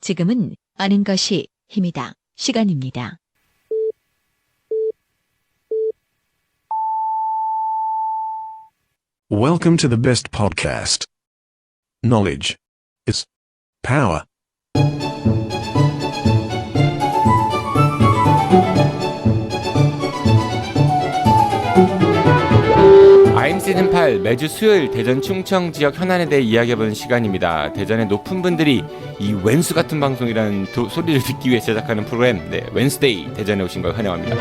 지금은 아는 것이 힘이다. 시간입니다. Welcome to the best podcast. Knowledge is power. 아임 시즌 8 매주 수요일 대전 충청 지역 현안에 대해 이야기해보는 시간입니다. 대전의 높은 분들이 이 웬수 같은 방송이라는 소리를 듣기 위해 제작하는 프로그램 웬스데이 대전에 오신 걸 환영합니다.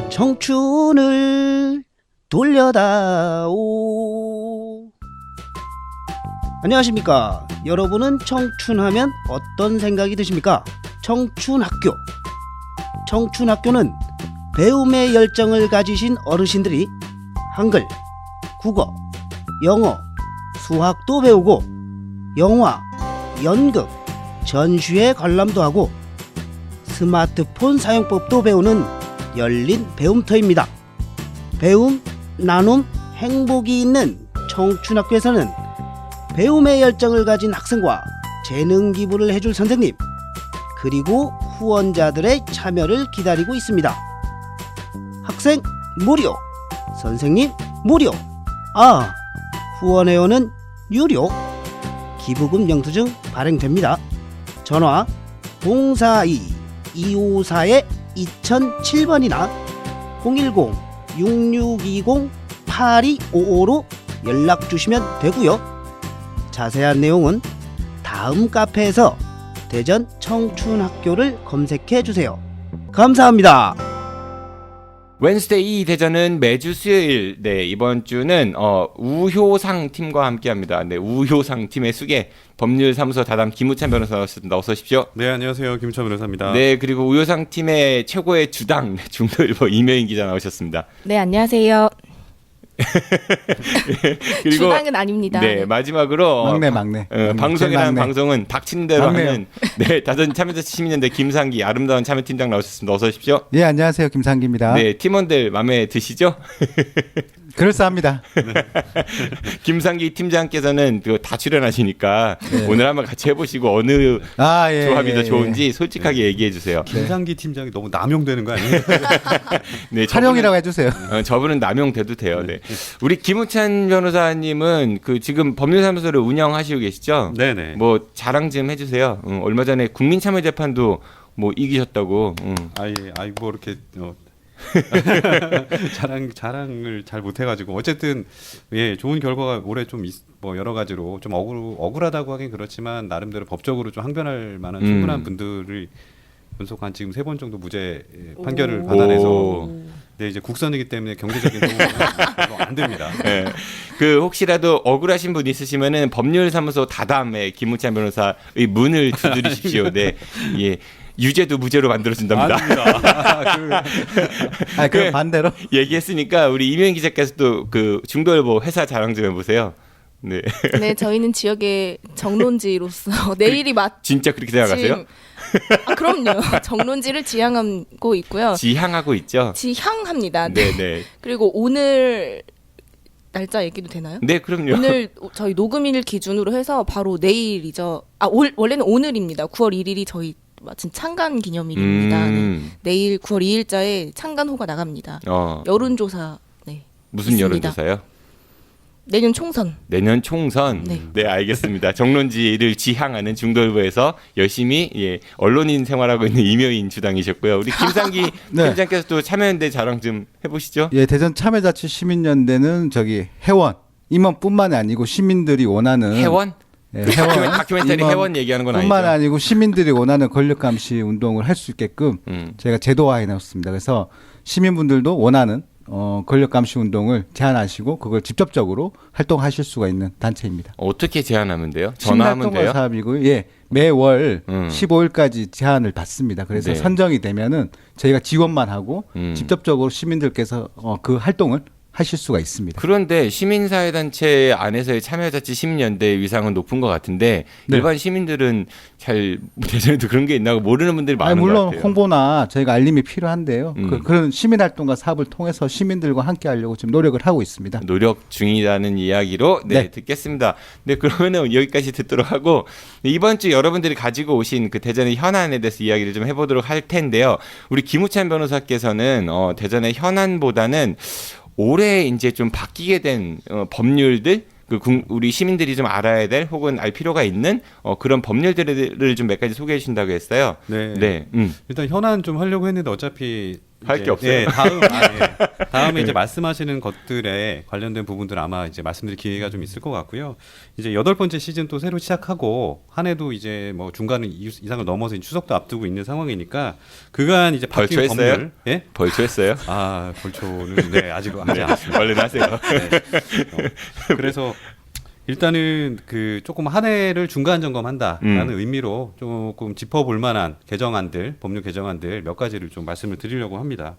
청춘을 돌려다오. 안녕하십니까. 여러분은 청춘하면 어떤 생각이 드십니까? 청춘학교. 청춘학교는 배움의 열정을 가지신 어르신들이 한글, 국어, 영어, 수학도 배우고 영화, 연극, 전시회 관람도 하고 스마트폰 사용법도 배우는 열린 배움터입니다. 배움, 나눔, 행복이 있는 청춘학교에서는 배움의 열정을 가진 학생과 재능 기부를 해줄 선생님, 그리고 후원자들의 참여를 기다리고 있습니다. 학생 무료, 선생님 무료, 후원회원은 유료. 기부금 영수증 발행됩니다. 전화 042-254-2007번이나 010-6620-8255로 연락 주시면 되고요. 자세한 내용은 다음 카페에서 대전 청춘학교를 검색해 주세요. 감사합니다. 웬스데이 대전은 매주 수요일, 이번 주는 우효상 팀과 함께합니다. 우효상 팀의 수계 법률사무소 다담 김우찬 변호사 나오셨습니다. 어서 오십시오. 네, 안녕하세요. 김우찬 변호사입니다. 네, 그리고 우효상 팀의 최고의 주당 중도일보 이명인 기자 나오셨습니다. 네, 안녕하세요. 그리고 주당은 아닙니다. 네, 마지막으로 막내. 방송이라는 막내. 방송은 닥친 대로 막내요. 하는 다전 참여자치 시민연대 김상기 아름다운 참여팀장 나오셨습니다. 어서 오십시오. 예, 안녕하세요. 김상기입니다. 네, 팀원들 마음에 드시죠? 그럴싸합니다. 김상기 팀장께서는 다 출연하시니까 오늘 한번 같이 해보시고 어느 조합이 더 좋은지 솔직하게 얘기해 주세요. 김상기 팀장이 너무 남용되는 거 아니에요? 네, 촬영이라고 해주세요. 저분은 남용돼도 돼요. 네. 우리 김우찬 변호사님은 지금 법률사무소를 운영하시고 계시죠? 네네. 뭐 자랑 좀 해주세요. 얼마 전에 국민참여재판도 뭐 이기셨다고. 뭐 이렇게 자랑을 잘 못해가지고 어쨌든 좋은 결과가 올해 좀 뭐 여러 가지로 좀 억울하다고 하긴 그렇지만 나름대로 법적으로 좀 항변할 만한 충분한 분들을 연속 한 지금 3번 정도 무죄 판결을 받아내서 이제 국선이기 때문에 경제적인 도움은 안 됩니다. 네. 혹시라도 억울하신 분 있으시면은 법률사무소 다담에 김우찬 변호사의 문을 두드리십시오. 네, 예. 유죄도 무죄로 만들어준답니다. 그럼 반대로 얘기했으니까 우리 이명 기자께서도 중도일보 회사 자랑 좀 해보세요. 네. 네, 저희는 지역의 정론지로서 내일이 진짜 그렇게 생각하세요? 그럼요. 정론지를 지향하고 있고요. 지향하고 있죠. 지향합니다. 네. 그리고 오늘 날짜 얘기도 되나요? 네, 그럼요. 오늘 저희 녹음일 기준으로 해서 바로 내일이죠. 원래는 오늘입니다. 9월 1일이 저희 마침 창간 기념일입니다. 네. 내일 9월 2일자에 창간호가 나갑니다. 여론조사. 네. 무슨 있습니다. 여론조사요? 내년 총선. 내년 총선. 네, 알겠습니다. 정론지를 지향하는 중도일보에서 열심히 언론인 생활하고 있는 이명인 주당이셨고요. 우리 김상기 팀장께서 또 참여연대 자랑 좀 해보시죠. 예, 대전 참여자치 시민연대는 회원 임원뿐만이 아니고 시민들이 원하는 회원? 회원 다큐멘터리 회원 얘기하는 건 아니죠. 뿐만 아니고 시민들이 원하는 권력감시 운동을 할 수 있게끔 저희가 제도화해 놨습니다. 그래서 시민분들도 원하는 권력감시 운동을 제안하시고 그걸 직접적으로 활동하실 수가 있는 단체입니다. 어떻게 제안하면 돼요? 전화하면 돼요? 사업이고요. 예, 매월 15일까지 제안을 받습니다. 그래서 선정이 되면은 저희가 지원만 하고 직접적으로 시민들께서 그 활동을 하실 수가 있습니다. 그런데 시민사회단체 안에서의 참여자치 시민연대 위상은 높은 것 같은데 네. 일반 시민들은 잘 대전에도 그런 게 있나 모르는 분들이 많은 것 물론 같아요. 홍보나 저희가 알림이 필요한데요. 그런 시민활동과 사업을 통해서 시민들과 함께하려고 지금 노력을 하고 있습니다. 노력 중이라는 이야기로 네. 듣겠습니다. 네, 그러면은 여기까지 듣도록 하고 이번 주 여러분들이 가지고 오신 그 대전의 현안에 대해서 이야기를 좀 해보도록 할 텐데요. 우리 김우찬 변호사께서는 대전의 현안보다는 올해 이제 좀 바뀌게 된 법률들 우리 시민들이 좀 알아야 될 혹은 알 필요가 있는 그런 법률들을 좀 몇 가지 소개해 주신다고 했어요. 네. 일단 현안 좀 하려고 했는데 어차피 할 게 없어요. 네, 다음에 이제 말씀하시는 것들에 관련된 부분들 아마 이제 말씀드릴 기회가 좀 있을 것 같고요. 이제 8번째 시즌 또 새로 시작하고 한 해도 이제 뭐 중간 이상을 넘어서 추석도 앞두고 있는 상황이니까 그간 이제 바뀐 벌초했어요? 법률, 예? 벌초했어요? 아, 벌초는 네, 아직 하지 않았습니다. 얼른 하세요. 네. 그래서 일단은 그 조금 한 해를 중간 점검한다라는 의미로 조금 짚어볼 만한 개정안들, 법률 개정안들 몇 가지를 좀 말씀을 드리려고 합니다.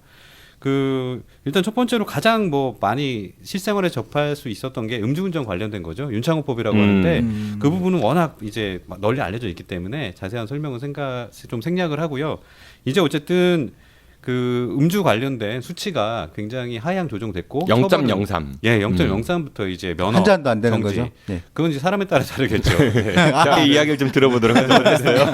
일단 첫 번째로 가장 뭐 많이 실생활에 접할 수 있었던 게 음주운전 관련된 거죠. 윤창호법이라고 하는데 그 부분은 워낙 이제 널리 알려져 있기 때문에 자세한 설명은 좀 생략을 하고요. 이제 어쨌든 그 음주 관련된 수치가 굉장히 하향 조정됐고 0.03. 예, 0.03부터 이제 면허 한 잔도 안 되는 정지. 거죠. 네. 그건 이제 사람에 따라 다르겠죠. 네. 자, 이 이야기를 좀 들어보도록 하겠어요.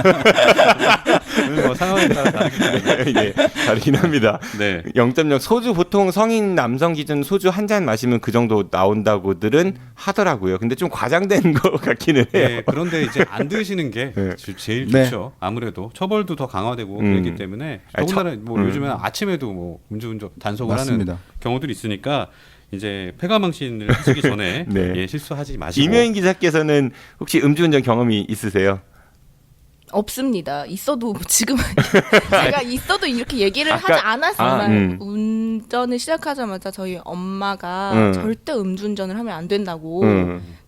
뭐 상황에 따라 다르기 때문에. 네, 다르긴 합니다. 네. 0.0 소주 보통 성인 남성 기준 소주 한 잔 마시면 그 정도 나온다고들은 하더라고요. 근데 좀 과장된 것 같기는 해요. 네, 그런데 이제 안 드시는 게 제일 좋죠. 아무래도 처벌도 더 강화되고 그렇기 때문에 더군다나 뭐 요즘에는 아침에도 뭐 음주운전 단속을 맞습니다. 하는 경우들이 있으니까 이제 폐가망신을 하시기 전에 네. 예, 실수하지 마시고. 이명인 기자께서는 혹시 음주운전 경험이 있으세요? 없습니다. 있어도 지금 제가 있어도 이렇게 얘기를 아까- 하지 않았어요. 아, 운전을 시작하자마자 저희 엄마가 절대 음주운전을 하면 안 된다고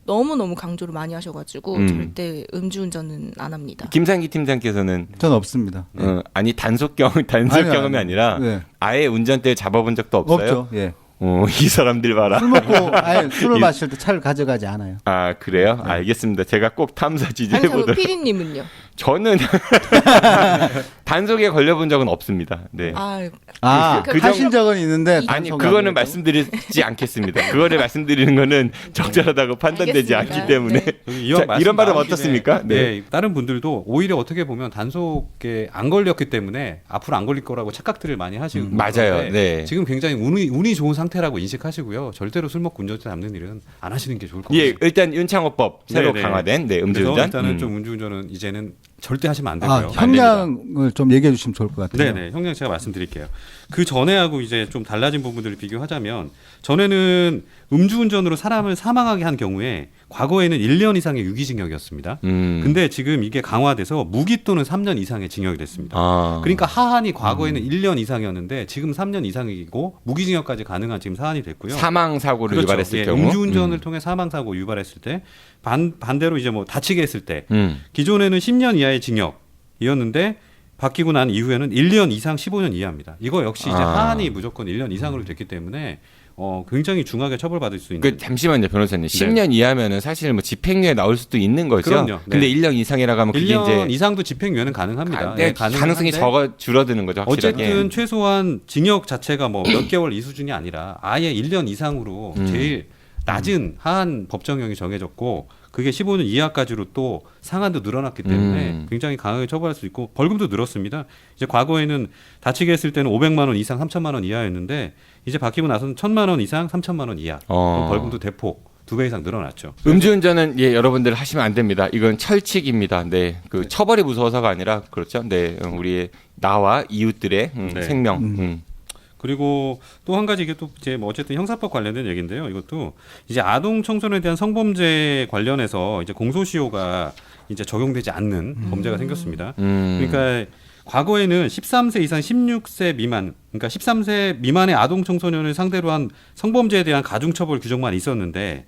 너무너무 강조를 많이 하셔가지고 절대 음주운전은 안 합니다. 김상기 팀장께서는 저는 없습니다. 아니 단속 아니요, 경험이 아니요. 아니라 네. 아예 운전대를 잡아본 적도 없어요? 없죠. 예. 이 사람들 봐라. 술 먹고 술을 마실 때 차를 가져가지 않아요. 아 그래요? 알겠습니다. 제가 꼭 탐사 아니, 지지해보도록. 피디님은요? 저는 단속에 걸려본 적은 없습니다. 네. 하신 적은 있는데 아니 단속 그거는 안 말씀드리지 않겠습니다. 그거를 말씀드리는 거는 적절하다고 판단되지 알겠습니다. 않기 때문에 네. 자, 이런 발언 어떻습니까? 네. 다른 분들도 오히려 어떻게 보면 단속에 안 걸렸기 때문에 앞으로 안 걸릴 거라고 착각들을 많이 하시고 맞아요. 네. 지금 굉장히 운이 좋은 상태라고 인식하시고요. 절대로 술 먹고 운전자 잡는 일은 안 하시는 게 좋을 것 같아요. 예, 일단 윤창호법 새로 네네. 강화된 그래서 음주운전. 일단은 좀 음주운전은 이제는 절대 하시면 안 되고요. 형량을 좀 얘기해 주시면 좋을 것 같아요. 네네, 형량 제가 말씀드릴게요. 그 전에하고 이제 좀 달라진 부분들을 비교하자면 전에는 음주운전으로 사람을 사망하게 한 경우에 과거에는 1년 이상의 유기징역이었습니다. 근데 지금 이게 강화돼서 무기 또는 3년 이상의 징역이 됐습니다. 그러니까 하한이 과거에는 1년 이상이었는데 지금 3년 이상이고 무기징역까지 가능한 지금 사안이 됐고요. 사망 사고를 그렇죠. 유발했을 예, 경우 음주운전을 통해 사망 사고 유발했을 때 반대로 이제 뭐 다치게 했을 때 기존에는 10년 이하의 징역이었는데 바뀌고 난 이후에는 1년 이상 15년 이하입니다. 이거 역시 이제 하한이 무조건 1년 이상으로 됐기 때문에 굉장히 중하게 처벌받을 수 있는. 잠시만요, 변호사님. 10년 이하면은 사실 뭐 집행유예 나올 수도 있는 거죠. 그럼요. 네. 근데 1년 이상이라고 하면 그게 1년 이제 이상도 집행유예는 가능합니다. 네, 가능성이 줄어드는 거죠. 확실하게. 어쨌든 최소한 징역 자체가 뭐 몇 개월 이 수준이 아니라 아예 1년 이상으로 제일 낮은 하한 법정형이 정해졌고 그게 15년 이하까지로 또 상한도 늘어났기 때문에 굉장히 강하게 처벌할 수 있고 벌금도 늘었습니다. 이제 과거에는 다치게 했을 때는 500만 원 이상 3천만 원 이하였는데 이제 바뀌고 나서는 1,000만 원 이상 3천만 원 이하 벌금도 대폭 2배 이상 늘어났죠. 음주운전은 여러분들 하시면 안 됩니다. 이건 철칙입니다. 네, 그 처벌이 무서워서가 아니라 그렇죠. 네, 우리의 나와 이웃들의 생명. 그리고 또 한 가지 이게 또 이제 뭐 어쨌든 형사법 관련된 얘기인데요. 이것도 이제 아동 청소년에 대한 성범죄 관련해서 이제 공소시효가 이제 적용되지 않는 범죄가 생겼습니다. 그러니까 과거에는 13세 이상 16세 미만, 그러니까 13세 미만의 아동 청소년을 상대로 한 성범죄에 대한 가중처벌 규정만 있었는데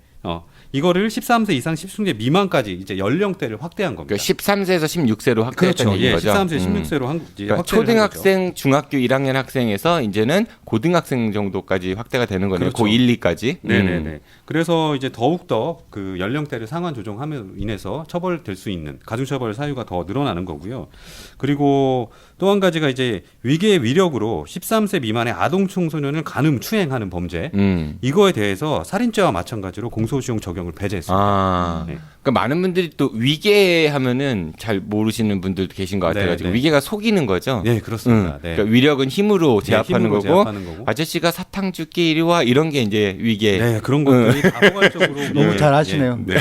이거를 13세 이상 10승제 미만까지 이제 연령대를 확대한 겁니다. 그러니까 13세에서 16세로 확대했다는 그렇죠. 예, 거죠. 13세 16세로 그러니까 초등학생, 중학교 1학년 학생에서 이제는 고등학생 정도까지 확대가 되는 거네요. 그렇죠. 고1, 2까지. 네네네. 그래서 이제 더욱더 그 연령대를 상한 조정함으로 인해서 처벌될 수 있는 가중처벌 사유가 더 늘어나는 거고요. 그리고 또 한 가지가 이제 위계의 위력으로 13세 미만의 아동 청소년을 간음 추행하는 범죄 이거에 대해서 살인죄와 마찬가지로 공소시효 적용을 배제했습니다. 네. 그러니까 많은 분들이 또 위계 하면은 잘 모르시는 분들도 계신 것 같아가지고 네. 위계가 속이는 거죠. 네, 그렇습니다. 네. 그러니까 위력은 힘으로 제압하는, 힘으로 거고, 제압하는 거고 아저씨가 사탕 줄게 이리 와 이런 게 이제 위계. 네, 그런 것들이 다 포괄적으로 너무 잘 하시네요. 네.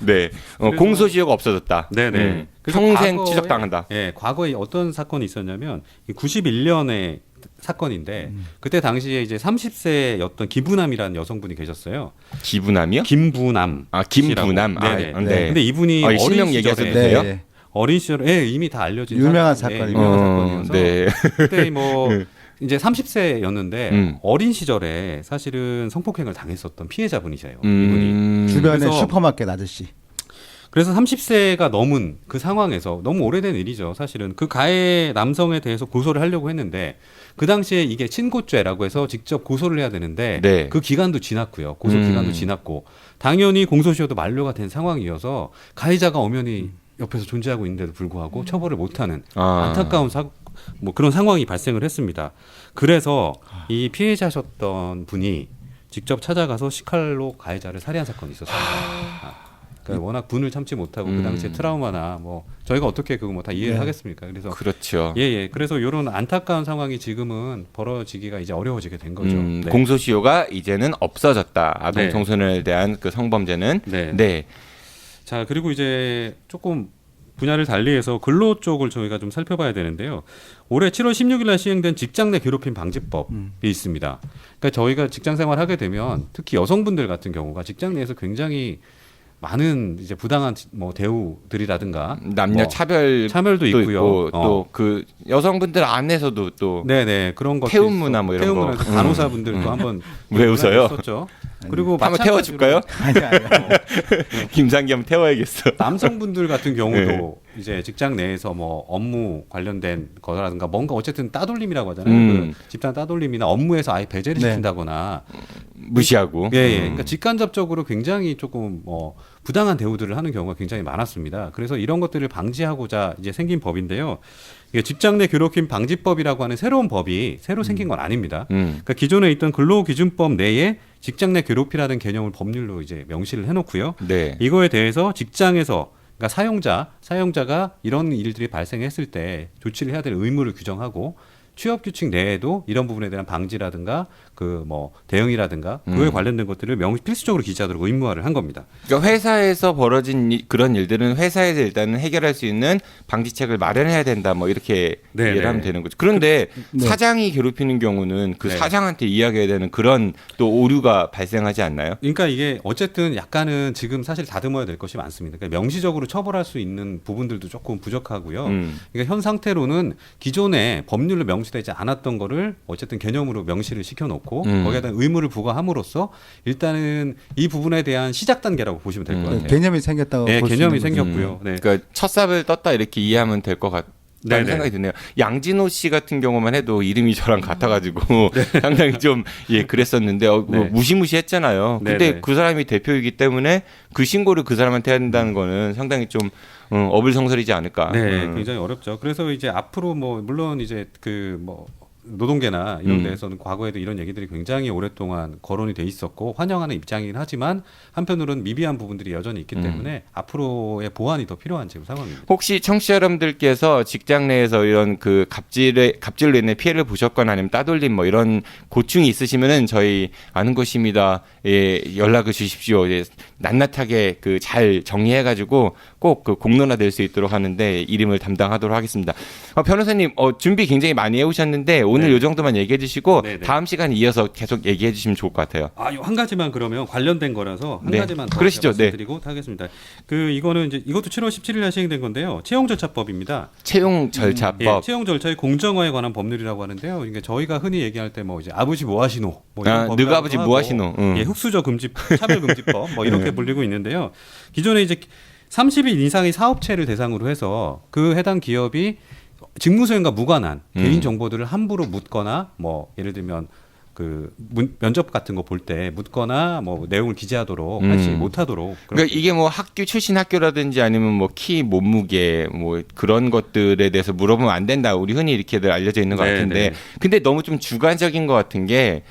네. 공소시효가 없어졌다. 네네. 평생 추적당한다. 예, 과거에 어떤 사건이 있었냐면 91년에 사건인데 그때 당시에 이제 30세였던 기부남이라는 여성분이 계셨어요. 기부남이요? 김부남. 김부남. 네네. 네. 근데 이분이 실명 어린 얘기하셔도 시절에 돼요? 네. 어린 시절에 이미 다 알려진 유명한 사건이에요. 사건이에요. 유명한 사건이어서 네. 그때 뭐 이제 30세였는데 어린 시절에 사실은 성폭행을 당했었던 피해자분이세요. 이분이. 주변에 그래서 슈퍼마켓 아저씨. 그래서 30세가 넘은 그 상황에서 너무 오래된 일이죠. 사실은 그 가해 남성에 대해서 고소를 하려고 했는데 그 당시에 이게 친고죄라고 해서 직접 고소를 해야 되는데 네. 그 기간도 지났고요. 고소 기간도 지났고 당연히 공소시효도 만료가 된 상황이어서 가해자가 엄연히 옆에서 존재하고 있는데도 불구하고 처벌을 못하는 안타까운 뭐 그런 상황이 발생을 했습니다. 그래서 이 피해자셨던 분이 직접 찾아가서 식칼로 가해자를 살해한 사건이 있었습니다. 그러니까 워낙 분을 참지 못하고 그 당시에 트라우마나 뭐 저희가 어떻게 그거 뭐 다 이해를 하겠습니까? 그래서 그렇죠. 예. 그래서 이런 안타까운 상황이 지금은 벌어지기가 이제 어려워지게 된 거죠. 네. 공소시효가 이제는 없어졌다. 아동 네. 청소년에 대한 그 성범죄는. 네. 자, 그리고 이제 조금 분야를 달리해서 근로 쪽을 저희가 좀 살펴봐야 되는데요. 올해 7월 16일 날 시행된 직장 내 괴롭힘 방지법이 있습니다. 그러니까 저희가 직장 생활을 하게 되면 특히 여성분들 같은 경우가 직장 내에서 굉장히 많은 이제 부당한 뭐 대우들이라든가 남녀 차별도 있고요. 또 그 여성분들 안에서도 또 네네 그런 것 태움 문화 뭐 이런 거 간호사분들도 한번 왜 웃어요? 했었죠. 그리고 한번 태워줄까요? 아니요. 김상기 한번 태워야겠어. 남성분들 같은 경우도 이제 직장 내에서 뭐 업무 관련된 거라든가 뭔가 어쨌든 따돌림이라고 하잖아요. 그 집단 따돌림이나 업무에서 아예 배제를 시킨다거나 무시하고. 그러니까 직간접적으로 굉장히 조금 뭐 부당한 대우들을 하는 경우가 굉장히 많았습니다. 그래서 이런 것들을 방지하고자 이제 생긴 법인데요. 이게 직장 내 괴롭힘 방지법이라고 하는 새로운 법이 새로 생긴 건 아닙니다. 그러니까 기존에 있던 근로기준법 내에 직장 내 괴롭히라는 개념을 법률로 이제 명시를 해놓고요. 네. 이거에 대해서 직장에서 그러니까 사용자가 이런 일들이 발생했을 때 조치를 해야 될 의무를 규정하고 취업 규칙 내에도 이런 부분에 대한 방지라든가 그 뭐 대응이라든가 그에 관련된 것들을 필수적으로 기재하도록 의무화를 한 겁니다. 그러니까 회사에서 벌어진 그런 일들은 회사에서 일단은 해결할 수 있는 방지책을 마련해야 된다. 뭐 이렇게 이해를 하면 되는 거죠. 그런데 사장이 괴롭히는 경우는 그 사장한테 이야기해야 되는 그런 또 오류가 발생하지 않나요? 그러니까 이게 어쨌든 약간은 지금 사실 다듬어야 될 것이 많습니다. 그러니까 명시적으로 처벌할 수 있는 부분들도 조금 부족하고요. 그러니까 현 상태로는 기존에 법률로 명시되지 않았던 거를 어쨌든 개념으로 명시를 시켜놓고 거기에 대한 의무를 부과함으로써 일단은 이 부분에 대한 시작 단계라고 보시면 될 것 같아요. 개념이 생겼다고 네, 볼 수 개념이 있는 거죠. 생겼고요. 네. 그러니까 첫삽을 떴다 이렇게 이해하면 될 것 같다는 생각이 드네요. 양진호 씨 같은 경우만 해도 이름이 저랑 같아가지고 상당히 좀 그랬었는데 무시무시했잖아요. 근데 그 사람이 대표이기 때문에 그 신고를 그 사람한테 해야 된다는 거는 상당히 좀 어불성설이지 않을까. 네, 굉장히 어렵죠. 그래서 이제 앞으로 뭐 물론 이제 그 뭐 노동계나 이런 데에서는 과거에도 이런 얘기들이 굉장히 오랫동안 거론이 돼 있었고 환영하는 입장이긴 하지만 한편으로는 미비한 부분들이 여전히 있기 때문에 앞으로의 보완이 더 필요한 지금 상황입니다. 혹시 청취자 여러분들께서 직장 내에서 이런 그 갑질로 인해 피해를 보셨거나 아니면 따돌림 뭐 이런 고충이 있으시면은 저희 아는 것입니다. 연락을 주십시오. 낱낱하게 그 잘 정리해가지고 꼭 그 공론화될 수 있도록 하는데 이름을 담당하도록 하겠습니다. 변호사님 준비 굉장히 많이 해오셨는데 오늘 오늘 요 정도만 얘기해 주시고 네네. 다음 시간에 이어서 계속 얘기해 주시면 좋을 것 같아요. 한 가지만 그러면 관련된 거라서 한 네. 가지만 더 그러시죠. 말씀드리고 하겠습니다. 이거는 이제 이것도 7월 17일 날 시행된 건데요. 채용 절차법입니다. 채용 절차법. 예, 채용 절차의 공정화에 관한 법률이라고 하는데요. 그러니까 저희가 흔히 얘기할 때 뭐 이제 아버지 뭐 하시노, 뭐 이런 법이라고도 너가 아버지 뭐 하시노. 예, 흑수저 금지 차별 금지법 뭐 이렇게 불리고 있는데요. 기존에 이제 30인 이상의 사업체를 대상으로 해서 그 해당 기업이 직무수행과 무관한 개인 정보들을 함부로 묻거나 뭐 예를 들면 그 면접 같은 거 볼 때 묻거나 뭐 내용을 기재하도록 하지 못하도록. 그러니까 이게 뭐 학교 출신 학교라든지 아니면 뭐 키, 몸무게 뭐 그런 것들에 대해서 물어보면 안 된다. 우리 흔히 이렇게들 알려져 있는 것 같은데, 근데 너무 좀 주관적인 것 같은 게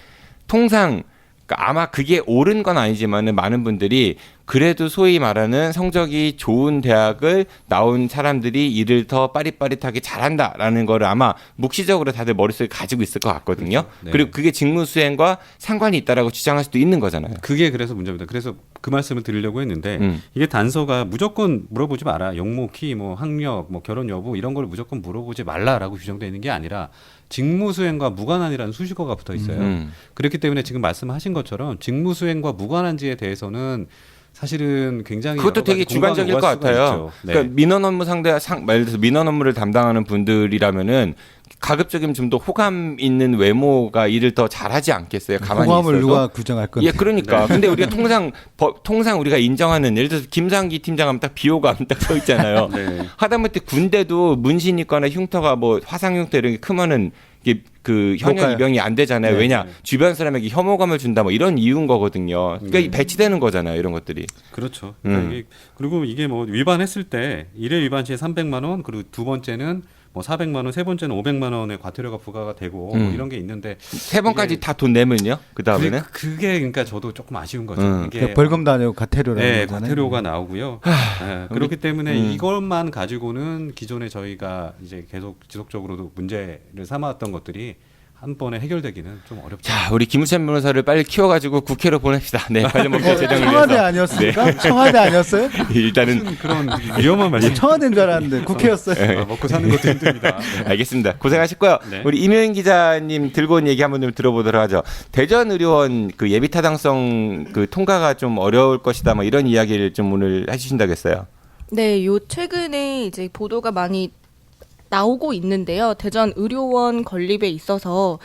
통상. 그러니까 아마 그게 옳은 건 아니지만은 많은 분들이 그래도 소위 말하는 성적이 좋은 대학을 나온 사람들이 일을 더 빠릿빠릿하게 잘한다라는 거를 아마 묵시적으로 다들 머릿속에 가지고 있을 것 같거든요. 그렇죠. 네. 그리고 그게 직무 수행과 상관이 있다라고 주장할 수도 있는 거잖아요. 그게 그래서 문제입니다. 그래서 그 말씀을 드리려고 했는데 이게 단서가 무조건 물어보지 마라. 영모, 키, 뭐 학력, 뭐 결혼 여부 이런 걸 무조건 물어보지 말라라고 규정되어 있는 게 아니라 직무수행과 무관한이라는 수식어가 붙어 있어요. 그렇기 때문에 지금 말씀하신 것처럼 직무수행과 무관한지에 대해서는 사실은 굉장히 그것도 되게 주관적일 것 같아요. 네. 그러니까 민원 업무 예를 들어서 민원 업무를 담당하는 분들이라면은 가급적이면 좀 더 호감 있는 외모가 일을 더 잘하지 않겠어요? 가만히 호감을 있어도. 누가 규정할 건데. 예, 그러니까. 근데 우리가 통상 우리가 인정하는 예를 들어서 김상기 팀장 하면 딱 비호감 딱 써 있잖아요. 네. 하다못해 군대도 문신 있거나 흉터가 뭐 화상 흉터 이런 게 크면은 이게 그 현역 입영이 안 되잖아요. 네, 왜냐? 네. 주변 사람에게 혐오감을 준다 뭐 이런 이유인 거거든요. 그러니까 배치되는 거잖아요. 이런 것들이. 그렇죠. 그러니까 그리고 이게 뭐 위반했을 때 1회 위반 시에 300만 원, 그리고 두 번째는 뭐 400만 원, 세 번째는 500만 원의 과태료가 부과가 되고 뭐 이런 게 있는데 세 번까지 다 돈 내면요? 그 다음에는? 그게 그러니까 저도 조금 아쉬운 거죠. 이게 그러니까 벌금도 아니고 과태료라는 네, 거잖아요. 과태료가 나오고요. 네, 그렇기 때문에 이것만 가지고는 기존에 저희가 이제 계속 지속적으로도 문제를 삼아왔던 것들이 한 번에 해결되기는 좀 어렵죠. 자, 우리 김우찬 변호사를 빨리 키워가지고 국회로 보냅시다. 네, 관련 법률 제정을 청와대 위해서. 아니었습니까? 청와대 아니었어요? 일단은 그런 위험한 말씀. 청와대인 줄 알았는데 국회였어요. 먹고 사는 것도 힘듭니다. 알겠습니다. 고생하셨고요. 네. 우리 임효인 기자님 들고 온 얘기 한번 좀 들어보도록 하죠. 대전 의료원 그 예비 타당성 그 통과가 좀 어려울 것이다. 뭐 이런 이야기를 좀 오늘 해주신다고 했어요. 네, 요 최근에 이제 보도가 많이 나오고 있는데요. 대전 의료원 건립에 있어서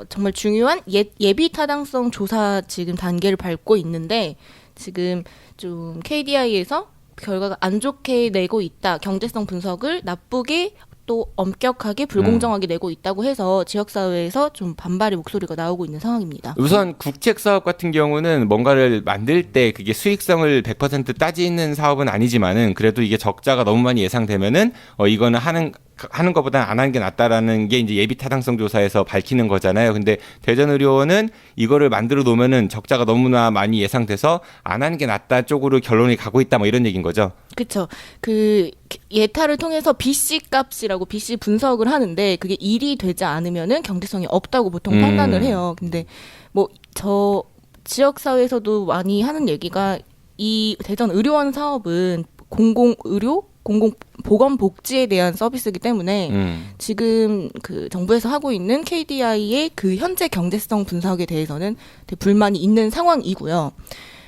정말 중요한 예비 타당성 조사 지금 단계를 밟고 있는데 지금 좀 KDI에서 결과가 안 좋게 내고 있다. 경제성 분석을 나쁘게 또 엄격하게 불공정하게 내고 있다고 해서 지역사회에서 좀 반발의 목소리가 나오고 있는 상황입니다. 우선 국책사업 같은 경우는 뭔가를 만들 때 그게 수익성을 100% 따지는 사업은 아니지만은 그래도 이게 적자가 너무 많이 예상되면은 이거는 하는 것보다는 안 하는 게 낫다라는 게 이제 예비 타당성 조사에서 밝히는 거잖아요. 근데 대전의료원은 이거를 만들어 놓으면은 적자가 너무나 많이 예상돼서 안 하는 게 낫다 쪽으로 결론이 가고 있다 뭐 이런 얘기인 거죠. 그렇죠. 그 예타를 통해서 BC 값이라고 BC 분석을 하는데 그게 1이 되지 않으면은 경제성이 없다고 보통 판단을 해요. 근데 뭐 저 지역 사회에서도 많이 하는 얘기가 이 대전 의료원 사업은 공공의료 공공보건복지에 대한 서비스이기 때문에 지금 그 정부에서 하고 있는 KDI의 그 현재 경제성 분석에 대해서는 되게 불만이 있는 상황이고요.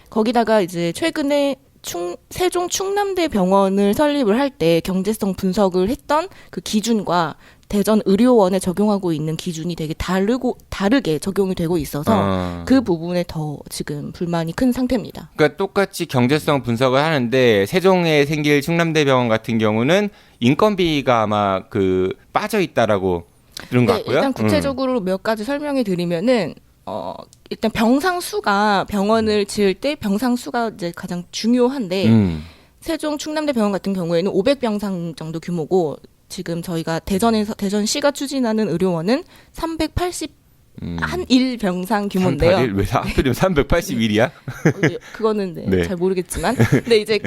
거기다가 이제 최근에 세종 충남대 병원을 설립을 할 때 경제성 분석을 했던 그 기준과 대전 의료원에 적용하고 있는 기준이 되게 다르게 적용이 되고 있어서 그 부분에 더 지금 불만이 큰 상태입니다. 그러니까 똑같이 경제성 분석을 하는데 세종에 생길 충남대병원 같은 경우는 인건비가 아마 그 빠져 있다라고 들은 것 같고요. 일단 구체적으로 몇 가지 설명해 드리면은 일단 병상 수가 병원을 지을 때 병상 수가 이제 가장 중요한데 세종 충남대병원 같은 경우에는 500병상 정도 규모고 지금 저희가 대전시가 추진하는 의료원은 381 병상 규모인데요. 왜 하필이면 381이야? 그거는 네. 잘 모르겠지만, 근데 이제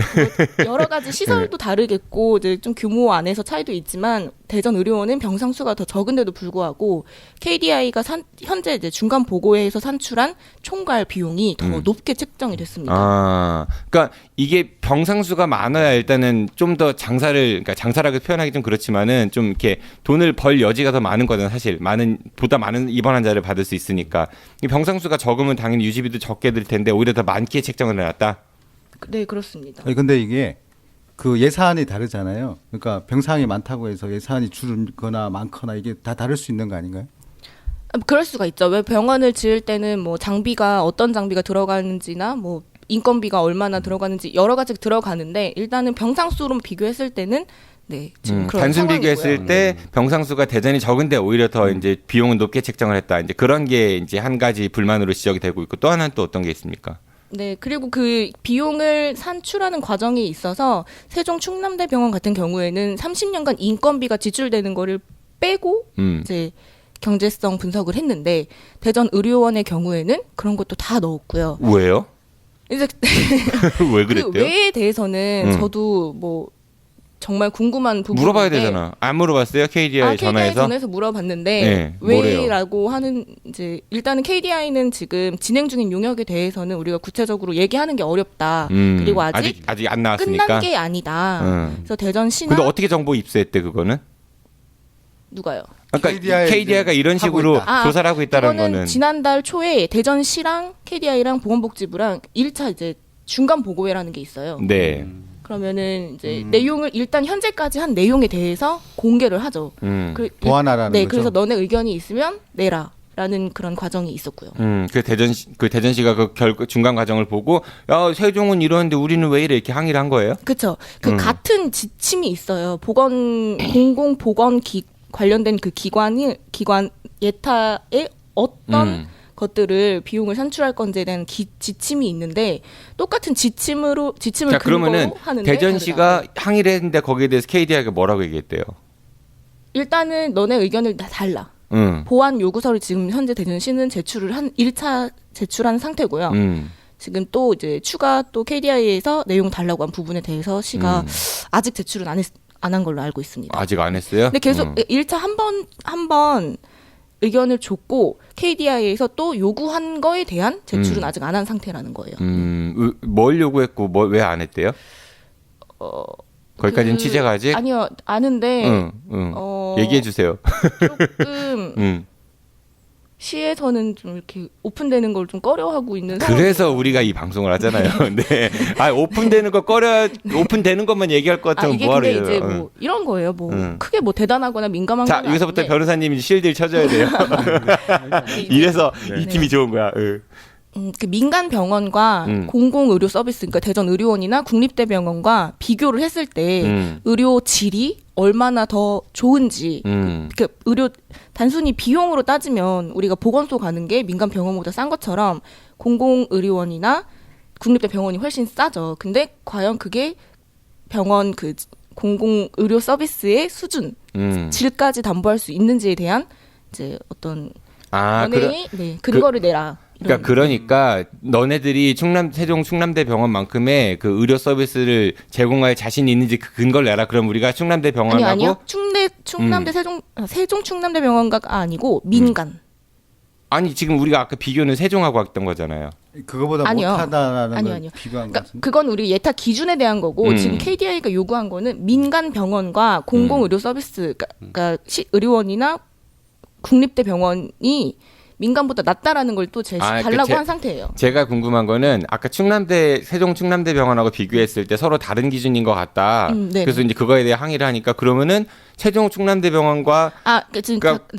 여러 가지 시설도 다르겠고 이제 좀 규모 안에서 차이도 있지만 대전 의료원은 병상 수가 더 적은데도 불구하고 KDI가 현재 이제 중간 보고회에서 산출한 총괄 비용이 더 높게 책정이 됐습니다. 그러니까 이게 병상 수가 많아야 일단은 좀 더 그러니까 장사라고 표현하기 좀 그렇지만은 좀 이렇게 돈을 벌 여지가 더 많은 거잖아 사실. 보다 많은 입원 환자를 받을 수 있으니까. 이 병상 수가 적으면 당연히 유지비도 적게 들 텐데 오히려 더 많게 책정을 해놨다. 네, 그렇습니다. 아니, 근데 이게 그 예산이 다르잖아요. 그러니까 병상이 많다고 해서 예산이 줄거나 많거나 이게 다 다를 수 있는 거 아닌가요? 그럴 수가 있죠. 왜 병원을 지을 때는 뭐 장비가 어떤 장비가 들어가는지나 뭐 인건비가 얼마나 들어가는지 여러 가지 들어가는데 일단은 병상 수로 비교했을 때는 네, 지금 그런 단순 상황이고요. 비교했을 때 병상 수가 대전이 적은데 오히려 더 이제 비용은 높게 책정을 했다. 이제 그런 게 이제 한 가지 불만으로 지적이 되고 있고 또 하나는 또 어떤 게 있습니까? 네, 그리고 그 비용을 산출하는 과정에 있어서 세종 충남대병원 같은 경우에는 30년간 인건비가 지출되는 거를 빼고 이제 경제성 분석을 했는데 대전 의료원의 경우에는 그런 것도 다 넣었고요. 왜요? 이제 왜 그랬대요? 그 외에 대해서는 저도 뭐 정말 궁금한 부분인데 물어봐야 되잖아. 안 물어봤어요? KDI 전화해서? 전화해서 물어봤는데 네, 왜라고 하는 이제 일단은 KDI는 지금 진행 중인 용역에 대해서는 우리가 구체적으로 얘기하는 게 어렵다. 그리고 아직 안 나왔으니까. 끝난 게 아니다. 그래서 대전시나 근데 어떻게 정보 입수했대 그거는? 누가요? 그러니까 KDI가 이런 식으로 조사를 하고 있다는 거는 지난달 초에 대전시랑 KDI랑 보건복지부랑 1차 이제 중간 보고회라는 게 있어요. 네. 그러면은 이제 내용을 일단 현재까지 한 내용에 대해서 공개를 하죠. 보완하라는 네, 거죠. 그래서 너네 의견이 있으면 내라라는 그런 과정이 있었고요. 그 대전시가 그 중간 과정을 보고 야 세종은 이러는데 우리는 왜 이래 이렇게 항의를 한 거예요? 그렇죠. 그 같은 지침이 있어요. 공공보건 관련된 그 기관 예타에 어떤 것들을 비용을 산출할 건지에 대한 지침이 있는데 똑같은 지침을 그러면은 근거로 하는데 대전시가 다르다. 항의를 했는데 거기에 대해서 KDI가 뭐라고 얘기했대요? 일단은 너네 의견을 다 달라. 보완 요구서를 지금 현재 대전시는 1차 제출한 상태고요. 지금 또 이제 추가 또 KDI에서 내용 달라고 한 부분에 대해서 시가 아직 제출은 안 한 걸로 알고 있습니다. 아직 안 했어요? 근데 계속 1차 한 번 의견을 줬고 KDI에서 또 요구한 거에 대한 제출은 아직 안 한 상태라는 거예요. 뭘 요구했고 왜 안 했대요? 거기까지는 취재가 아직? 아니요, 아는데 얘기해 주세요. 조금 시에서는 좀 이렇게 오픈되는 걸 좀 꺼려하고 있는 그래서 우리가 이 방송을 하잖아요. 네. 오픈되는 것만 얘기할 것 같으면 이게 뭐하러 근데 이제 뭐 이런 거예요. 뭐 크게 뭐 대단하거나 민감한 건 여기서부터 아닌데. 변호사님이 실드를 쳐줘야 돼요. 이래서 이 팀이 좋은 거야. 그 민간 병원과 공공 의료 서비스, 그러니까 대전 의료원이나 국립대병원과 비교를 했을 때 의료 질이 얼마나 더 좋은지, 그 의료 단순히 비용으로 따지면 우리가 보건소 가는 게 민간 병원보다 싼 것처럼 공공 의료원이나 국립대병원이 훨씬 싸죠. 근데 과연 그게 병원 그 공공 의료 서비스의 수준, 질까지 담보할 수 있는지에 대한 이제 어떤 근거를 내라. 그러니까 너네들이 세종 충남대병원만큼의 그 의료 서비스를 제공할 자신이 있는지 그 근거를 내라. 그럼 우리가 충남대병원하고 아니요. 세종 충남대병원가가 아니고 민간. 아니 지금 우리가 아까 비교는 세종하고 했던 거잖아요. 그거보다 아니요. 못하다라는 걸 아니요. 비교한 것 그러니까 같은데. 그건 우리 예타 기준에 대한 거고 지금 KDI가 요구한 거는 민간 병원과 공공 의료 서비스, 그러니까 의료원이나 국립대병원이 민간보다 낫다라는 걸 또 달라고 한 상태예요. 제가 궁금한 거는 아까 세종 충남대병원하고 비교했을 때 서로 다른 기준인 것 같다. 그래서 이제 그거에 대해 항의를 하니까 그러면은 세종 충남대병원과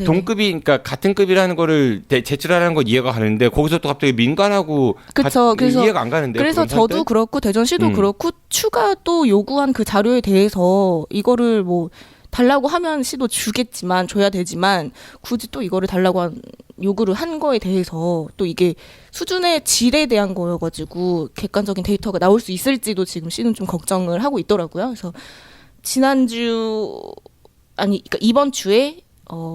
동급이, 그러니까 같은 급이라는 거를 제출하라는 건 이해가 가는데 거기서 또 갑자기 민간하고 그래서 이해가 안 가는데. 그래서 저도 그렇고 대전시도 그렇고 추가 또 요구한 그 자료에 대해서 이거를 뭐 달라고 하면 시도 주겠지만 줘야 되지만 굳이 또 이거를 달라고 요구를 한 거에 대해서 또 이게 수준의 질에 대한 거여가지고 객관적인 데이터가 나올 수 있을지도 지금 시는 좀 걱정을 하고 있더라고요. 그래서 그러니까 이번 주에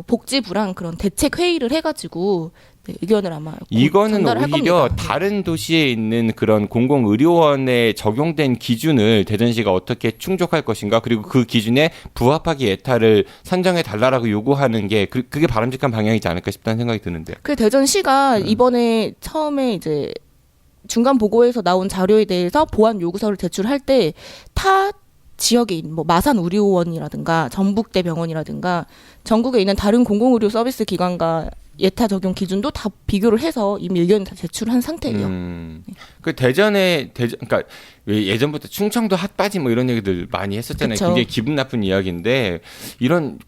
복지부랑 그런 대책 회의를 해가지고 네, 의견을 아마 이거는 전달을 할 오히려 겁니다. 다른 도시에 있는 그런 공공의료원에 적용된 기준을 대전시가 어떻게 충족할 것인가, 그리고 그 기준에 부합하게 예타를 선정해 달라라고 요구하는 게 그게 바람직한 방향이지 않을까 싶다는 생각이 드는데요. 그 대전시가 이번에 처음에 이제 중간 보고에서 나온 자료에 대해서 보완 요구서를 제출할 때 타 지역에 있는 뭐 마산의료원이라든가 전북대병원이라든가 전국에 있는 다른 공공의료 서비스 기관과 예타 적용 기준도 다 비교를 해서 이미 의견을 다 제출한 상태예요. 그 그러니까 예전부터 충청도 핫바지 뭐 이런 얘기들 많이 했었잖아요. 그쵸. 굉장히 기분 나쁜 이야기인데 이런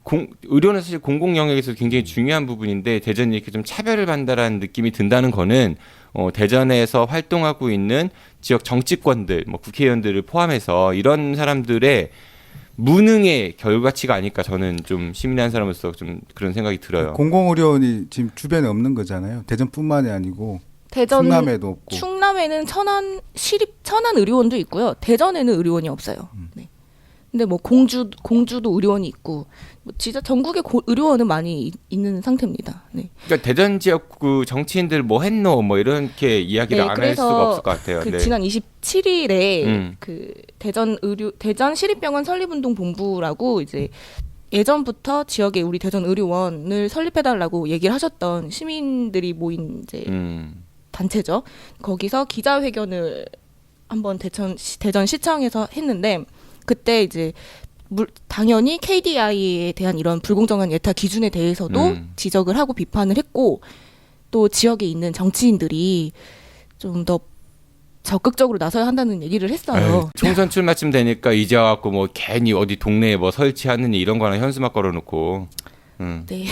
의료는 사실 공공 영역에서 굉장히 중요한 부분인데 대전이 이렇게 좀 차별을 받는다라는 느낌이 든다는 거는 대전에서 활동하고 있는 지역 정치권들, 뭐 국회의원들을 포함해서 이런 사람들의 무능의 결과치가 아닐까, 저는 좀 시민의 한 사람으로서 좀 그런 생각이 들어요. 공공의료원이 지금 주변에 없는 거잖아요. 대전뿐만이 아니고 대전, 충남에도 없고. 충남에는 천안 의료원도 있고요. 대전에는 의료원이 없어요. 네. 근데 뭐 공주도 의료원이 있고 뭐 진짜 전국에 의료원은 많이 있는 상태입니다. 네. 그러니까 대전 지역 그 정치인들 뭐 했노 뭐 이렇게 이야기를 안 할 수가 없을 것 같아요. 그 네. 지난 27일에 그 대전 시립병원 설립운동 본부라고 이제 예전부터 지역에 우리 대전 의료원을 설립해달라고 얘기를 하셨던 시민들이 모인 이제 단체죠. 거기서 기자회견을 한번 대전시청에서 했는데 그때 이제 당연히 KDI에 대한 이런 불공정한 예타 기준에 대해서도 지적을 하고 비판을 했고 또 지역에 있는 정치인들이 좀 더 적극적으로 나서야 한다는 얘기를 했어요. 에이, 총선 출마쯤 되니까 이제 와갖고 뭐 괜히 어디 동네에 뭐 설치하느니 이런 거나 현수막 걸어놓고. 네.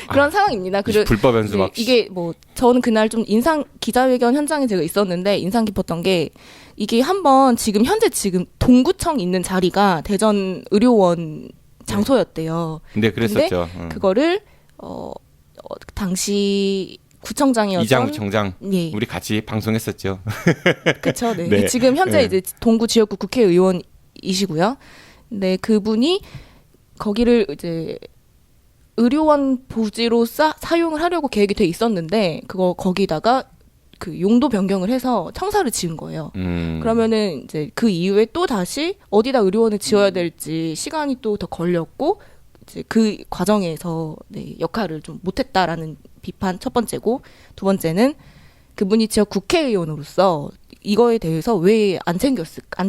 그런 상황입니다. 불법 현수막. 이게 뭐 저는 그날 좀 기자회견 현장에 제가 있었는데 인상 깊었던 게 이게 한번 지금 동구청 있는 자리가 대전 의료원 장소였대요. 네, 그랬었죠. 근데 그거를 당시 구청장이었던 이장우 청장, 예. 우리 같이 방송했었죠. 그렇죠. 네. 네. 지금 현재 네. 이제 동구 지역구 국회의원이시고요. 네, 그분이 거기를 이제 의료원 부지로 사용을 하려고 계획이 돼 있었는데 거기다가 그 용도 변경을 해서 청사를 지은 거예요. 그러면은 이제 그 이후에 또 다시 어디다 의료원을 지어야 될지 시간이 또 더 걸렸고 이제 그 과정에서 네, 역할을 좀 못했다라는 비판 첫 번째고, 두 번째는 그분이 지역 국회의원으로서 이거에 대해서 왜 안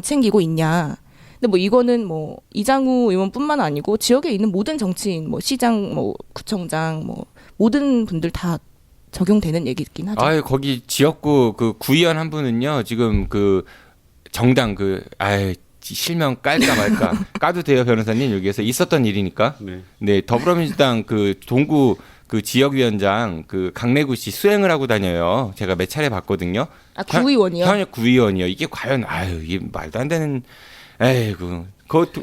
챙기고 있냐. 근데 뭐 이거는 뭐 이장우 의원뿐만 아니고 지역에 있는 모든 정치인, 뭐 시장, 뭐 구청장, 뭐 모든 분들 다 적용되는 얘기긴 하죠. 아, 거기 지역구 그 구의원 한 분은요, 지금 그 정당 실명 깔까 말까 까도 돼요, 변호사님. 여기에서 있었던 일이니까. 네, 더불어민주당 그 동구 그 지역위원장 그 강래구 씨 수행을 하고 다녀요. 제가 몇 차례 봤거든요. 아, 구의원이요? 현역 구의원이요. 이게 과연 이게 말도 안 되는. 에이구.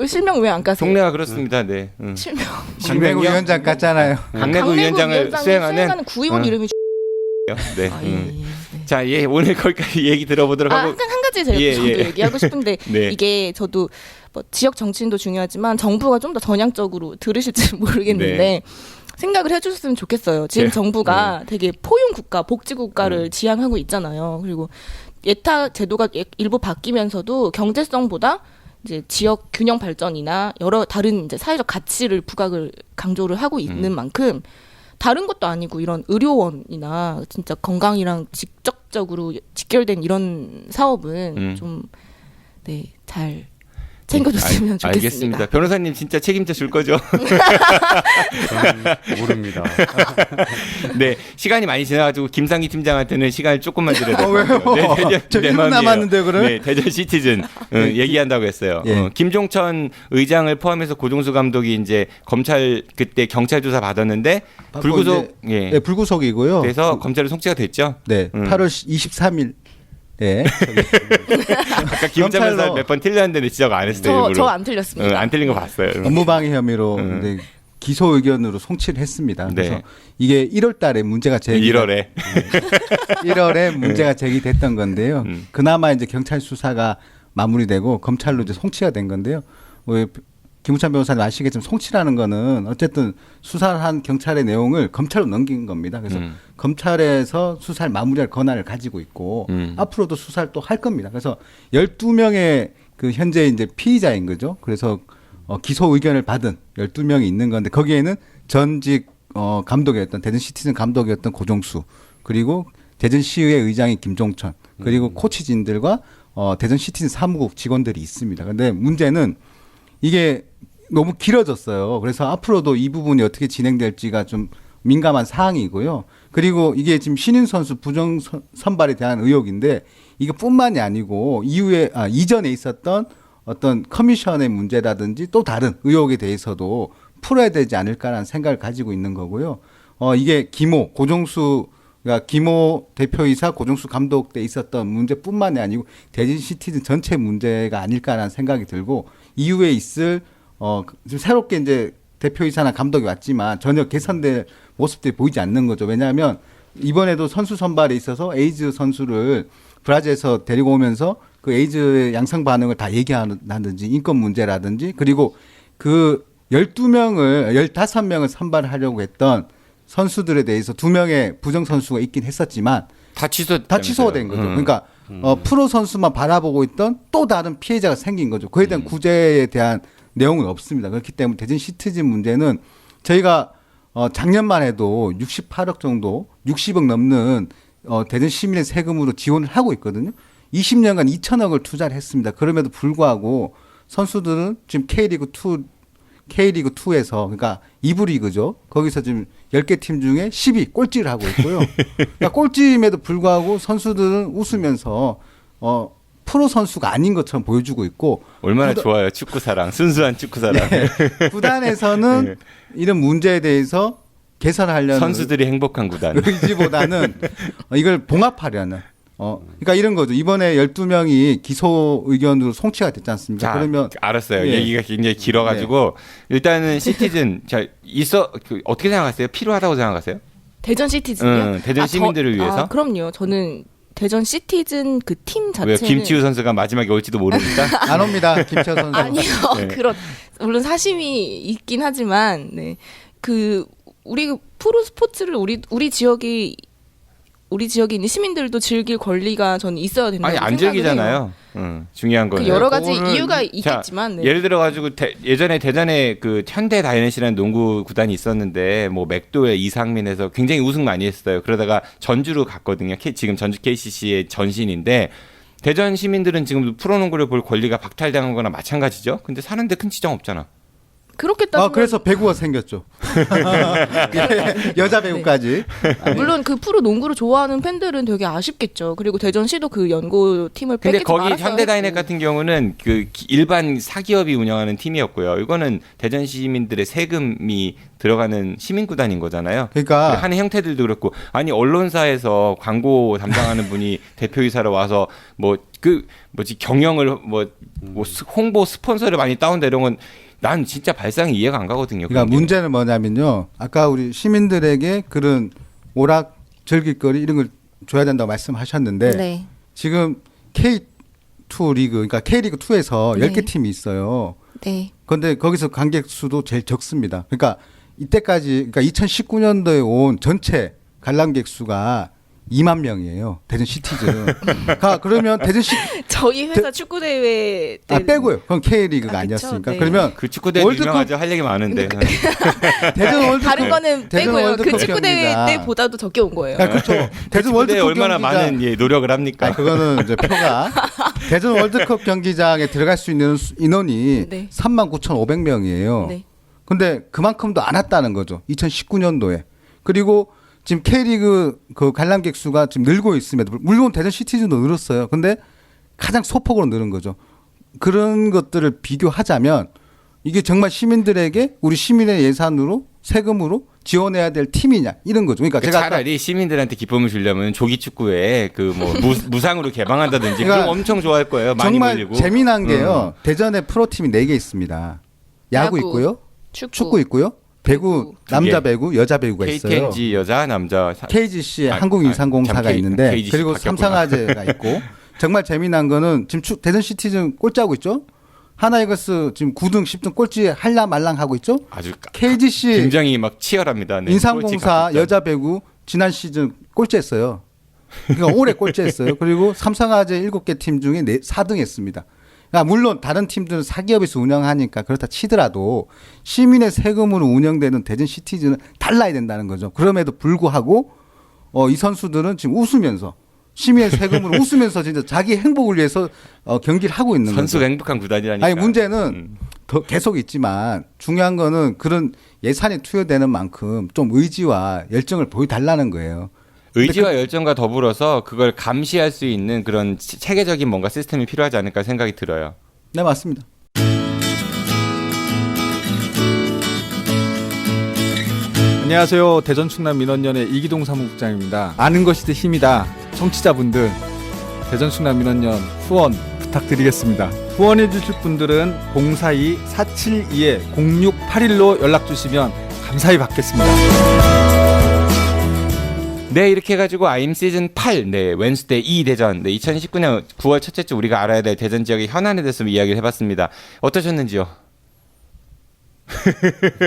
실명 왜 안 까세요? 동네가 그렇습니다. 네. 실명. 강래구 위원장 깠잖아요. 강래구 위원장을 수행하는 구의원 이름이 네. 네. 자, 오늘 거기까지 얘기 들어보도록 하고. 한 가지 저도 얘기하고 싶은데 네. 이게 저도 뭐 지역 정치인도 중요하지만 정부가 좀 더 전향적으로 들으실지 모르겠는데 네. 생각을 해주셨으면 좋겠어요. 지금 정부가 되게 포용 국가, 복지 국가를 지향하고 있잖아요. 그리고 예타 제도가 일부 바뀌면서도 경제성보다 이제 지역 균형 발전이나 여러 다른 이제 사회적 가치를 부각을 강조를 하고 있는 만큼 다른 것도 아니고 이런 의료원이나 진짜 건강이랑 직접적으로 직결된 이런 사업은 좀 잘 챙겨줬으면 좋겠습니다. 알겠습니다. 변호사님 진짜 책임져 줄 거죠? 모릅니다. 네, 시간이 많이 지나가지고 김상기 팀장한테는 시간을 조금만 드려야 될 것 같아요. 왜요? 네, 저 1분 남았는데 그럼? 네, 대전 시티즌 얘기한다고 했어요. 예. 김종천 의장을 포함해서 고종수 감독이 이제 검찰 그때 경찰 조사 받았는데 불구속 네, 불구속이고요. 그래서 검찰로 송치가 됐죠. 네, 8월 23일. 네. 아까 김장면서 몇 번 틀렸는데 지적 안 했어요. 저 안 틀렸습니다. 안 틀린 거 봤어요. 업무방해 혐의로 네, 기소 의견으로 송치를 했습니다. 네. 그래서 이게 1월달에 문제가 1월에 문제가 제기됐던 건데요. 그나마 이제 경찰 수사가 마무리되고 검찰로 이제 송치가 된 건데요. 김우찬 변호사님 아시겠지만 송치라는 거는 어쨌든 수사를 한 경찰의 내용을 검찰로 넘긴 겁니다. 그래서 검찰에서 수사를 마무리할 권한을 가지고 있고 앞으로도 수사를 또 할 겁니다. 그래서 12명의 그 현재 이제 피의자인 거죠. 그래서 기소 의견을 받은 12명이 있는 건데 거기에는 전직 감독이었던 대전시티즌 감독이었던 고종수 그리고 대전시의회 의장인 김종천 그리고 코치진들과 대전시티즌 사무국 직원들이 있습니다. 그런데 문제는 이게 너무 길어졌어요. 그래서 앞으로도 이 부분이 어떻게 진행될지가 좀 민감한 사항이고요. 그리고 이게 지금 신인 선수 부정 선발에 대한 의혹인데 이것뿐만이 아니고 이전에 있었던 어떤 커미션의 문제라든지 또 다른 의혹에 대해서도 풀어야 되지 않을까라는 생각을 가지고 있는 거고요. 이게 고종수가 기모 대표이사 고종수 감독 때 있었던 문제뿐만이 아니고 대전시티즌 전체 문제가 아닐까라는 생각이 들고 이후에 있을 지금 새롭게 이제 대표이사나 감독이 왔지만 전혀 개선될 모습들이 보이지 않는 거죠. 왜냐하면 이번에도 선수 선발에 있어서 에이즈 선수를 브라질에서 데리고 오면서 그 에이즈의 양성 반응을 다 얘기한다든지 인권 문제라든지 그리고 그 15명을 선발하려고 했던 선수들에 대해서 2명의 부정 선수가 있긴 했었지만 다 취소가 된 거죠. 그러니까 프로 선수만 바라보고 있던 또 다른 피해자가 생긴 거죠. 그에 대한 구제에 대한 내용은 없습니다. 그렇기 때문에 대전 시티즌 문제는 저희가 작년만 해도 68억 정도 60억 넘는 대전 시민의 세금으로 지원을 하고 있거든요. 20년간 2천억을 투자를 했습니다. 그럼에도 불구하고 선수들은 지금 K리그2에서 그러니까 2부 리그죠. 거기서 지금 10개 팀 중에 10위 꼴찌를 하고 있고요. 그러니까 꼴찌임에도 불구하고 선수들은 웃으면서 프로 선수가 아닌 것처럼 보여주고 있고 얼마나 좋아요. 축구사랑 순수한 축구사랑. 네. 구단에서는 네. 이런 문제에 대해서 개선하려는 선수들이 행복한 구단 의지보다는 이걸 봉합하려는 그러니까 이런 거죠. 이번에 12명이 기소 의견으로 송치가 됐지 않습니까? 자, 그러면 알았어요. 예. 얘기가 굉장히 길어가지고 일단은 시티즌 어떻게 생각하세요? 필요하다고 생각하세요? 대전 시티즌이요? 대전 시민들을 위해서? 그럼요. 저는 대전 시티즌 그 팀 자체는 왜요? 김치우 선수가 마지막에 올지도 모르니까? 안 옵니다. 김치우 선수. 아니요. 네. 물론 사심이 있긴 하지만 우리 프로 스포츠를 우리 지역에 있는 시민들도 즐길 권리가 저는 있어야 된다고 생각을 안 즐기잖아요. 중요한 건 여러 가지 이유가 있겠지만 네. 예를 들어 가지고 예전에 대전에 그 현대 다이너시라는 농구 구단이 있었는데 뭐 맥도웰 이상민에서 굉장히 우승 많이 했어요. 그러다가 전주로 갔거든요. 지금 전주 KCC의 전신인데 대전 시민들은 지금 프로농구를 볼 권리가 박탈당한 거나 마찬가지죠. 근데 사는데 큰 지장 없잖아. 그렇게 따지면 그래서 배구가 생겼죠. 여자 배구까지. 물론 그 프로 농구를 좋아하는 팬들은 되게 아쉽겠죠. 그리고 대전시도 그 연고팀을 뺏기지 근데 말았어야 거기 현대다이넥 같은 경우는 그 일반 사기업이 운영하는 팀이었고요. 이거는 대전 시민들의 세금이 들어가는 시민구단인 거잖아요. 그러니까 하는 형태들도 그렇고 언론사에서 광고 담당하는 분이 대표이사로 와서 경영을 홍보 스폰서를 많이 따온다 이런 건 난 진짜 발상이 이해가 안 가거든요. 그러니까 문제는 뭐냐면요. 아까 우리 시민들에게 그런 오락 즐길거리 이런 걸 줘야 된다고 말씀하셨는데 네. 지금 K2 리그 그러니까 K리그 2에서 네. 10개 팀이 있어요. 네. 그런데 거기서 관객 수도 제일 적습니다. 그러니까 이때까지 그러니까 2019년도에 온 전체 관람객 수가 2만 명이에요. 대전 시티즌. 그러면 저희 회사 축구 대회 때 빼고요. 그건 K리그가 아니었으니까. 네. 그러면 그 축구 대회 유명하죠. 할 얘기 많은데. 대전 월드컵 다른 거는 빼고요. 그 축구 대회 경기가. 때보다도 적게 온 거예요. 그렇죠. 대전 월드컵 얼마나 경기가. 많은 노력을 합니까? 그거는 이제 표가 대전 월드컵 경기장에 들어갈 수 있는 인원이 네. 39,500명이에요. 네. 근데 그만큼도 안 왔다는 거죠. 2019년도에. 그리고 지금 K리그 그 관람객 수가 지금 늘고 있음에도 물론 대전 시티즌도 늘었어요. 근데 가장 소폭으로 늘은 거죠. 그런 것들을 비교하자면 이게 정말 시민들에게 우리 시민의 예산으로 세금으로 지원해야 될 팀이냐 이런 거죠. 그러니까 제가 차라리 시민들한테 기쁨을 주려면 조기 축구에 무상으로 개방한다든지 그럼 엄청 좋아할 거예요. 많이 정말 몰리고. 재미난 게요. 대전에 프로팀이 4개 있습니다. 야구 있고요. 축구 있고요. 배구 남자 배구 여자 배구가 있어요. KTNG 여자 남자 KGC 한국인상공사가 있는데 KGC 그리고 바뀌었구나. 삼성화재가 있고 정말 재미난 거는 지금 대전 시티즌 꼴찌하고 있죠. 하나이글스 지금 9등, 10등 꼴찌 할라 말랑 하고 있죠. 아주 KGC 굉장히 막 치열합니다. 네, 인삼공사 여자 배구 지난 시즌 꼴찌했어요. 그러니까 올해 꼴찌했어요. 그리고 삼성화재 7개 팀 중에 4등 했습니다. 그러니까 물론 다른 팀들은 사기업에서 운영하니까 그렇다 치더라도 시민의 세금으로 운영되는 대전 시티즌은 달라야 된다는 거죠. 그럼에도 불구하고 이 선수들은 지금 웃으면서 시민의 세금으로 웃으면서 진짜 자기 행복을 위해서 경기를 하고 있는 선수가 거죠. 행복한 구단이라니까. 아니 문제는 더 계속 있지만 중요한 거는 그런 예산이 투여되는 만큼 좀 의지와 열정을 보여달라는 거예요. 의지와 열정과 더불어서 그걸 감시할 수 있는 그런 체계적인 뭔가 시스템이 필요하지 않을까 생각이 들어요. 네, 맞습니다. 안녕하세요. 대전 충남 민원연의 이기동 사무국장입니다. 아는 것이 더 힘이다. 청취자분들 대전 충남 민원연 후원 부탁드리겠습니다. 후원해 주실 분들은 042-472-0681로 연락 주시면 감사히 받겠습니다. 네, 이렇게 해가지고 아임 시즌 8, 네, 웬스데이 2 대전, 네, 2019년 9월 첫째 주 우리가 알아야 될 대전 지역의 현안에 대해서 이야기를 해봤습니다. 어떠셨는지요?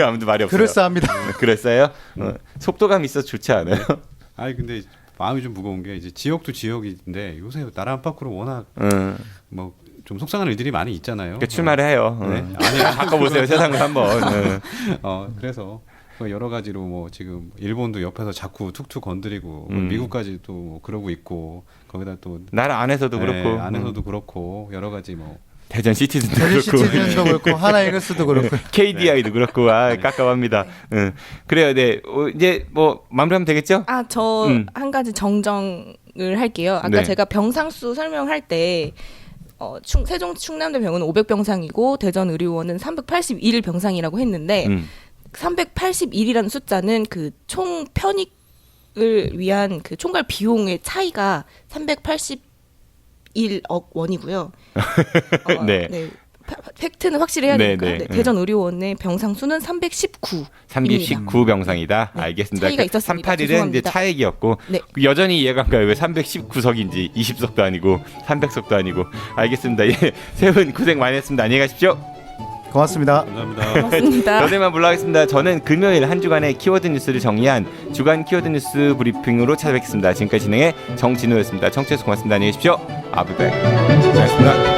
아무도 말이 없어요. 그럴싸합니다. 그랬어요? 속도감 있어서 좋지 않아요? 아니 근데 마음이 좀 무거운 게 이제 지역도 지역인데 요새 나라 안팎으로 워낙 뭐 좀 속상한 일들이 많이 있잖아요. 출마를 해요. 네. 아니, 바꿔보세요. 세상을 한번. 그래서 여러 가지로 뭐 지금 일본도 옆에서 자꾸 툭툭 건드리고 미국까지 또 그러고 있고 거기다 또 나라 안에서도 그렇고 안에서도 그렇고 여러 가지 뭐 대전 시티즌도 대전 그렇고 시티즌도 그렇고 하나이글스도 그렇고 KDI도 그렇고 깝깝합니다. 그래요. 네. 이제 뭐 마무리하면 되겠죠? 저 한 가지 정정을 할게요. 아까 네. 제가 병상수 설명할 때 세종 충남대병원은 500병상이고 대전 의료원은 381 병상이라고 했는데 381이라는 숫자는 그 총 편익을 위한 그 총괄 비용의 차이가 381억 원이고요. 네. 네. 팩트는 확실히 해야 되니까. 네. 네. 대전 의료원의 병상 수는 319. 319병상이다. 네. 알겠습니다. 차이가 있었습니다. 381은 이제 죄송합니다. 차액이었고 네. 여전히 이해가 안 가요. 왜 319석인지 20석도 아니고 300석도 아니고. 알겠습니다. 예. 세 분 고생 많이 했습니다. 안녕히 가십시오. 고맙습니다. 감사합니다. 고맙습니다. 여기만 물러가겠습니다. 저는 금요일 한 주간의 키워드 뉴스를 정리한 주간 키워드 뉴스 브리핑으로 찾아뵙겠습니다. 지금까지 진행의 정진우였습니다. 청취해주셔서 고맙습니다. 안녕히 계십시오. I'll be back. 고맙습니다.